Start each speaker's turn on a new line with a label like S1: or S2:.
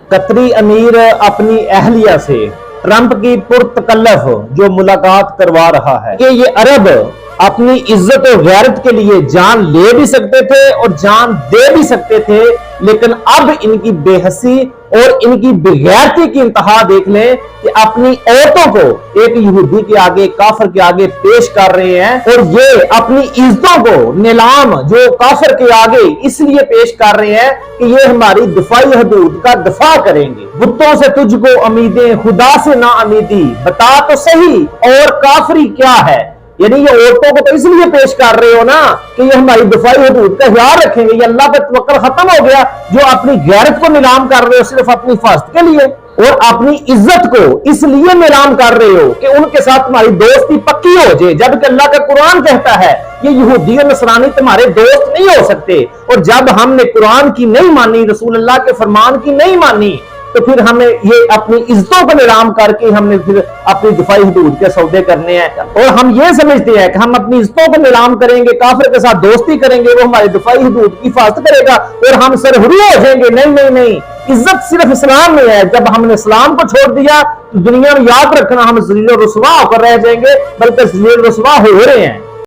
S1: قطری امیر اپنی اہلیہ سے ٹرمپ کی پرتکلف جو ملاقات کروا رہا ہے کہ یہ عرب اپنی عزت و غیرت کے لیے جان لے بھی سکتے تھے اور جان دے بھی سکتے تھے، لیکن اب ان کی بے حسی اور ان کی بغیرتی کی انتہا دیکھ لیں کہ اپنی عورتوں کو ایک یہودی کے آگے، کافر کے آگے پیش کر رہے ہیں، اور یہ اپنی عزتوں کو نیلام جو کافر کے آگے اس لیے پیش کر رہے ہیں کہ یہ ہماری دفاعی حدود کا دفاع کریں گے۔ بتوں سے تجھ کو امیدیں، خدا سے نا امیدی، بتا تو صحیح اور کافری کیا ہے۔ یعنی یہ عورتوں کو تو اس لیے پیش کر رہے ہو نا کہ یہ ہماری دفاعی حدود کا خیال رکھیں گے، یہ اللہ پہ توکل ختم ہو گیا، جو اپنی غیرت کو نیلام کر رہے ہو صرف اپنی حفاظت کے لیے، اور اپنی عزت کو اس لیے نیلام کر رہے ہو کہ ان کے ساتھ تمہاری دوستی پکی ہو جائے، جبکہ اللہ کا قرآن کہتا ہے یہ یہودی اور نصرانی تمہارے دوست نہیں ہو سکتے۔ اور جب ہم نے قرآن کی نہیں مانی، رسول اللہ کے فرمان کی نہیں مانی، تو پھر ہمیں یہ اپنی عزتوں کو نیلام کر کے ہم نے پھر اپنی دفاعی حدود کے سودے کرنے ہیں، اور ہم یہ سمجھتے ہیں کہ ہم اپنی عزتوں کو نیلام کریں گے، کافر کے ساتھ دوستی کریں گے، وہ ہماری دفاعی حدود کی حفاظت کرے گا اور ہم سرہری ہو جائیں گے۔ نہیں نہیں نہیں، عزت صرف اسلام میں ہے۔ جب ہم نے اسلام کو چھوڑ دیا تو دنیا میں یاد رکھنا ہم ذلیل و رسوا ہو کر رہ جائیں گے، بلکہ ذلیل و رسوا ہو رہے ہیں۔